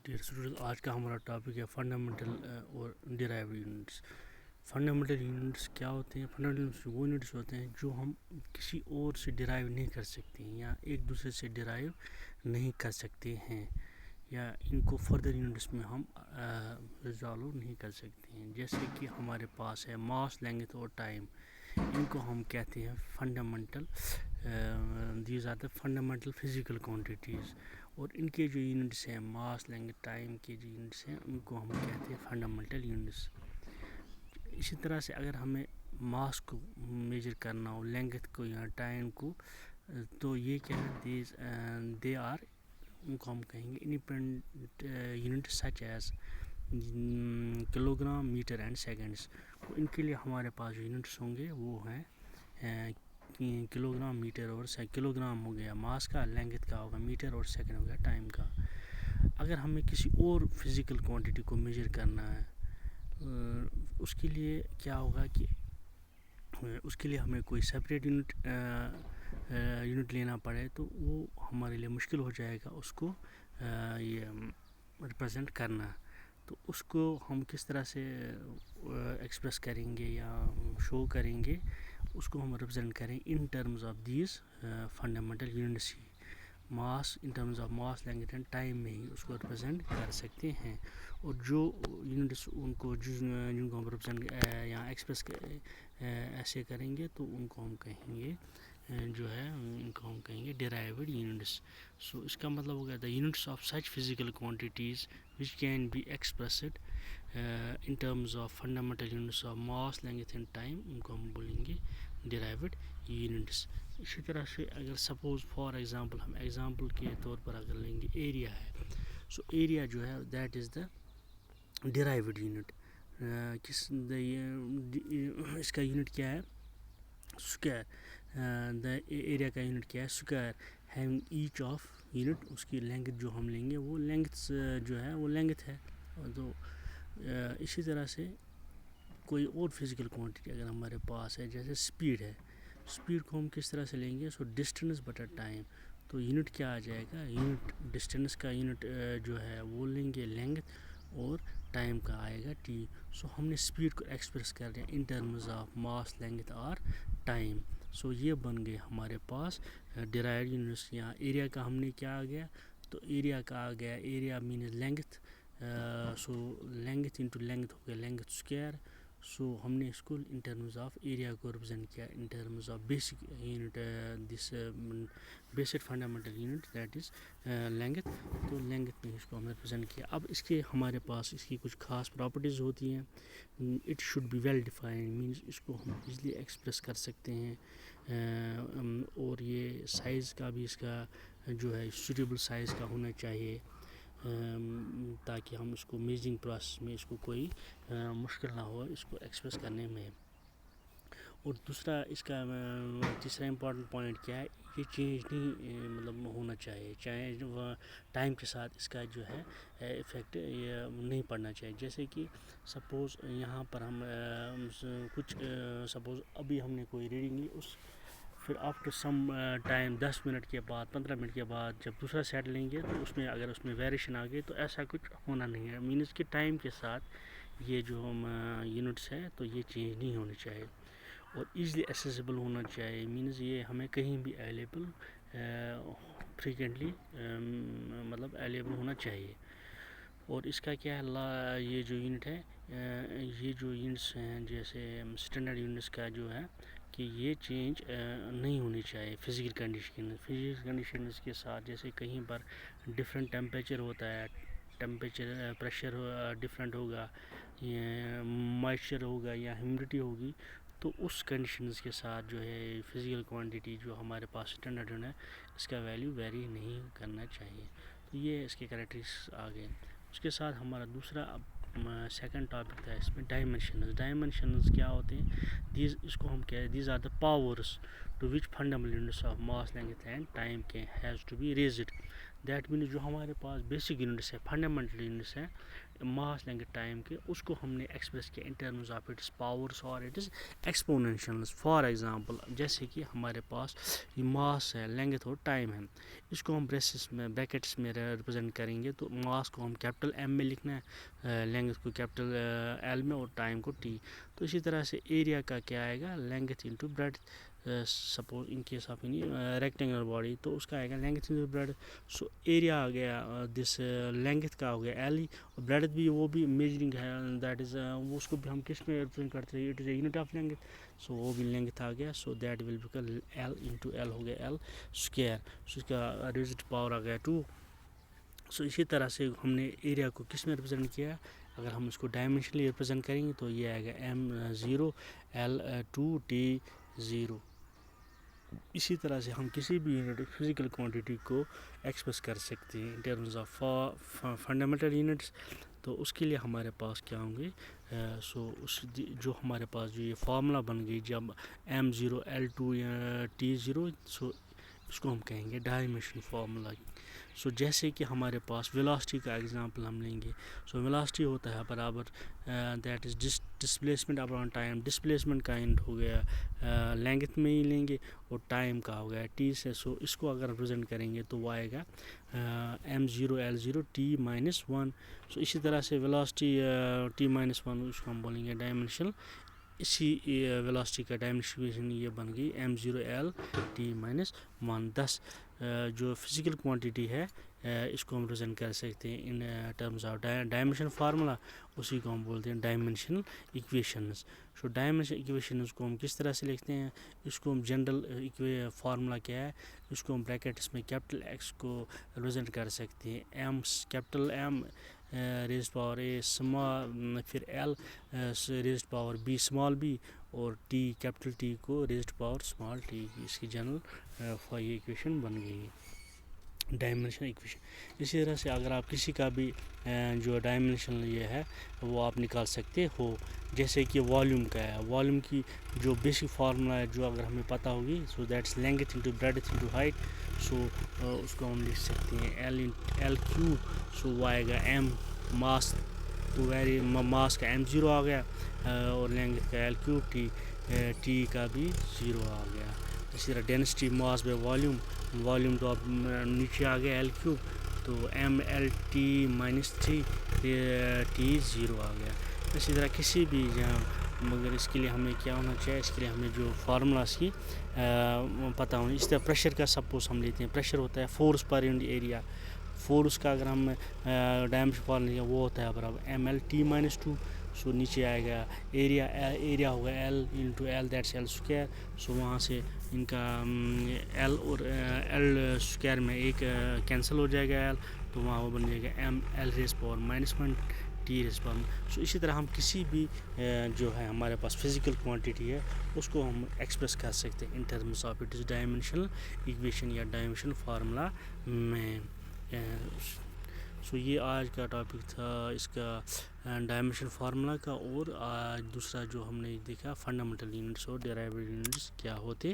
Dear student, آج کا ہمارا ٹاپک ہے فنڈامنٹل اور ڈیرائیوڈ یونٹس. فنڈامنٹل یونٹس کیا ہوتے ہیں؟ فنڈامنٹل یونٹس وہ یونٹس ہوتے ہیں جو ہم کسی اور سے ڈرائیو نہیں کر سکتے ہیں یا ایک دوسرے سے ڈرائیو نہیں کر سکتے ہیں، یا ان کو فردر یونٹس میں ہم ریزالو نہیں کر سکتے ہیں. جیسے کہ ہمارے پاس ہے ماس، لینگتھ اور ٹائم. ان کو ہم کہتے ہیں fundamental, these are the fundamental physical quantities. اور ان کے جو یونٹس ہیں ماس، لینگتھ، ٹائم کے جو یونٹس ہیں ان کو ہم کہتے ہیں فنڈامنٹل یونٹس. اسی طرح سے اگر ہمیں ماس کو میجر کرنا ہو، لینگتھ کو یا ٹائم کو، تو یہ کیا ہے، دے آر، ان کو ہم کہیں گے independent unit such as kilogram, metre and seconds. ان کے لیے ہمارے پاس جو یونٹس ہوں گے وہ ہیں کلو گرام، میٹر اور کلو گرام ہو گیا ماس کا، لینگتھ کا ہوگا میٹر اور سیکنڈ ہو گیا ٹائم کا. اگر ہمیں کسی اور فزیکل کوانٹٹی کو میجر کرنا ہے، اس کے لیے کیا ہوگا کہ اس کے لیے ہمیں کوئی سپریٹ یونٹ لینا پڑے تو وہ ہمارے لیے مشکل ہو جائے گا اس کو یہ ریپرزینٹ کرنا. تو اس کو ہم کس طرح سے ایکسپریس کریں گے یا شو کریں گے، اس کو ہم ریپرزینٹ کریں in terms of these fundamental units ہی. Mass, in terms of mass, length and time میں ہی اس کو ریپرزینٹ کر سکتے ہیں. اور جو یونٹس ان کو جن کو ہم ریپرزینٹ یا ایکسپریس ایسے کریں گے تو ان کو ہم کہیں گے جو ہے ان کو ہم کہیں گے ڈیرائیوڈ یونٹس. سو اس کا مطلب ہو گیا the units of such physical quantities which can be expressed in terms of fundamental units of mass, length and time, ان کو ہم بولیں گے ڈیرائیوڈ یونٹس. اسی طرح سے اگر سپوز فار ایگزامپل، ہم ایگزامپل کے طور پر اگر لیں گے ایریا ہے، سو ایریا جو ہے that is the derived unit. اس کا یونٹ کیا ہے؟ اسکوائر. دا ایریا کا یونٹ کیا ہے؟ Square. Having each of unit, اس کی لینگتھ جو ہم لیں گے وہ لینگتھ جو ہے وہ لینگتھ ہے. تو اسی طرح سے کوئی اور فزیکل کوانٹٹی اگر ہمارے پاس ہے، جیسے اسپیڈ ہے، اسپیڈ کو ہم کس طرح سے لیں گے؟ سو ڈسٹینس بٹا ٹائم. تو یونٹ کیا آ جائے گا؟ یونٹ ڈسٹینس کا یونٹ جو ہے وہ لیں گے لینگتھ، اور ٹائم کا آئے گا ٹی. سو ہم نے اسپیڈ کو ایکسپریس کر دیا ان ٹرمز آف ماس، لینگتھ اور ٹائم. سو یہ بن گئے ہمارے پاس ڈیرائیوڈ یونٹس. یہاں ایریا کا ہم نے کیا آ گیا؟ تو ایریا کا آ گیا، area means length. So length into length ہو گیا لینگتھ اسکوائر. سو ہم نے اس کو ان ٹرمز آف ایریا کو ریپرزینٹ کیا in terms of basic unit, this basic fundamental unit that is length. تو لینگتھ میں اس کو ہم نے ریپرزینٹ کیا. اب اس کے ہمارے پاس اس کی کچھ خاص پراپرٹیز ہوتی ہیں. It should be well defined, means اس کو ہم ایزلی ایکسپریس کر سکتے ہیں. اور یہ سائز کا بھی اس کا جو ہے سوٹیبل سائز کا ہونا چاہیے، تاکہ ہم اس کو میجرنگ پروسیس میں اس کو کوئی مشکل نہ ہو اس کو ایکسپریس کرنے میں. اور دوسرا اس کا تیسرا امپورٹنٹ پوائنٹ کیا ہے؟ یہ چینج نہیں مطلب ہونا چاہیے، چاہے ٹائم کے ساتھ اس کا جو ہے افیکٹ یہ نہیں پڑنا چاہیے. جیسے کہ سپوز یہاں پر ہم کچھ سپوز ابھی ہم نے کوئی ریڈنگ لی، اس پھر آفٹر سم ٹائم 10 منٹ کے بعد، 15 منٹ کے بعد جب دوسرا سیٹ لیں گے تو اس میں اگر اس میں ویریشن آ گئی تو ایسا کچھ ہونا نہیں ہے. مینز کہ ٹائم کے ساتھ یہ جو یونٹس ہے تو یہ چینج نہیں ہونی چاہیے، اور ایزلی ایسیسیبل ہونا چاہیے. مینز یہ ہمیں کہیں بھی اویلیبل فریکوینٹلی مطلب اویلیبل ہونا چاہیے. اور اس کا کیا ہے، یہ جو یونٹ ہے، یہ جو یونٹس ہیں جیسے اسٹینڈرڈ یونٹس کا جو ہے کہ یہ چینج نہیں ہونی چاہیے فزیکل کنڈیشنز کے ساتھ. جیسے کہیں پر ڈفرینٹ ٹیمپریچر ہوتا ہے، ٹیمپریچر پریشر ڈفرینٹ ہوگا، مائسچر ہوگا یا ہیومیڈیٹی ہوگی، تو اس کنڈیشنز کے ساتھ جو ہے فزیکل کوانٹٹی جو ہمارے پاس اسٹینڈرڈ ہے اس کا ویلیو ویری نہیں کرنا چاہیے. تو یہ اس کے کریکٹرسٹکس آ گئے. اس کے ساتھ ہمارا دوسرا سیکنڈ ٹاپک تھا اس میں ڈائمینشنز. ڈائمینشنز کیا ہوتے ہیں؟ اس کو ہم کہتے ہیں these are the powers to which fundamental units of mass, length and time has to be raised. That means جو ہمارے پاس بیسک یونٹس ہے, فنڈامنٹل یونٹس ہیں ماس لینگتھ ٹائم کے, اس کو ہم نے ایکسپریس کیا in terms of its powers اور اٹس ایکسپوننشلس. فار ایگزامپل جیسے کہ ہمارے پاس یہ ماس ہے, لینگتھ اور ٹائم ہے, اس کو ہم بریکٹس میں ریپرزینٹ کریں گے. تو ماس کو ہم کیپٹل ایم میں لکھنا ہے, لینگتھ کو کیپٹل ایل میں اور ٹائم کو ٹی. تو اسی طرح سے ایریا کا کیا آئے گا, length into breadth. Suppose in case of any rectangular body تو اس کا آئے گا length into breadth. So area آ گیا دس لینگتھ کا ہو گیا ایل ہی, اور بریڈ بھی وہ بھی میجرنگ ہے, دیٹ از وہ اس کو بھی ہم کس میں ریپرزینٹ کرتے ہیں, it is a unit of length. So وہ بھی لینگتھ آ گیا. So that will become L into L ہو گیا ایل اسکوائر. سو اس کا ریزڈ پاور آ گیا 2. سو اسی طرح سے ہم نے ایریا کو کس میں ریپرزینٹ کیا, اگر ہم اس کو ڈائمینشنلی ریپرزینٹ کریں گے تو یہ آئے گا M0 L2 T0. اسی طرح سے ہم کسی بھی یونٹ فزیکل کوانٹٹی کو ایکسپریس کر سکتے ہیں ان ٹرمز آف فنڈامنٹل یونٹس. تو اس کے لیے ہمارے پاس کیا ہوں گے, سو اس جو ہمارے پاس جو یہ فارمولا بن گئی جب M0 L2 T0, سو اس کو ہم کہیں گے ڈائمینشن فارمولا. سو جیسے کہ ہمارے پاس ویلاسٹی کا ایگزامپل ہم لیں گے. سو ویلاسٹی ہوتا ہے برابر that is displacement upon time. Displacement کا اینڈ ہو گیا لینگتھ میں ہی لیں گے, اور ٹائم کا ہو گیا ٹی سے. سو اس کو اگر ریپرزینٹ کریں گے تو وہ آئے گا M0 L0 T-1. سو اسی طرح سے ویلاسٹی T-1 اس کو ہم بولیں گے ڈائمینشنل. اسی ویلاسٹی کا ڈائمینشن یہ بن گئی M0 L T-1. 10 جو فزیکل کوانٹٹی ہے اس کو ہم ریپرزینٹ کر سکتے ہیں ان ٹرمز آف ڈائمینشن فارمولا. اسی کو ہم بولتے ہیں ڈائمینشنل ایکویشنز. سو ڈائمینشنل ایکویشنز کو ہم کس طرح سے لکھتے ہیں, اس کو ہم جنرل فارمولا کیا ہے, اس کو ہم بریکٹس میں کیپٹل ایکس کو ریپرزینٹ کر سکتے ہیں M capital M raised power A small, پھر L raised power B small B, اور ٹی کیپٹل ٹی کو ریزڈ پاور اسمال ٹی. اس کی جنرل یہ ایکویشن بن گئی ڈائمینشنل ایکویشن. اسی طرح سے اگر آپ کسی کا بھی جو ڈائمینشنل یہ ہے وہ آپ نکال سکتے ہو, جیسے کہ والیوم کا ہے. والیوم کی جو بیسک فارمولا ہے جو اگر ہمیں پتہ ہوگی, so that's length into breadth into height. So اس کو ہم لکھ سکتے ہیں ایل کیو. سو وہ آئے گا ایم ماس, تو ماس کا M0 آ گیا, اور لینگتھ کا ایل کیو, ٹی کا بھی 0 آ گیا. اسی طرح ڈینسٹی ماس بائی والیوم تو اب نیچے آ گیا ایل کیو, تو ML-T-3 T0 آ گیا. اسی طرح کسی بھی جہاں, مگر اس کے لیے ہمیں کیا ہونا چاہیے, اس کے لیے ہمیں جو فارمولاز کی پتہ ہونی. اس طرح پریشر کا سپوز ہم لیتے ہیں, پریشر ہوتا ہے force per unit area. Force کا اگر ہم ڈائمینشن فارمولا لیں وہ ہوتا ہے برابر ML-T-2. سو نیچے آئے گا ایریا ہوگا L into L, that's L square. So وہاں سے ان کا ایل اور ایل اسکوائر میں ایک کینسل ہو جائے گا ایل, تو وہاں وہ بن جائے گا M(L)(1) T()1. سو اسی طرح ہم کسی بھی جو ہے ہمارے پاس فزیکل کوانٹٹی ہے اس کو ہم ایکسپریس کر سکتے ہیں ان terms of it is dimensional equation یا ڈائمینشنل فارمولا میں. سو یہ آج کا ٹاپک تھا اس کا ڈائمینشن فارمولا کا, اور دوسرا جو ہم نے دیکھا فنڈامنٹل یونٹس اور ڈیرائیوڈ یونٹس کیا ہوتے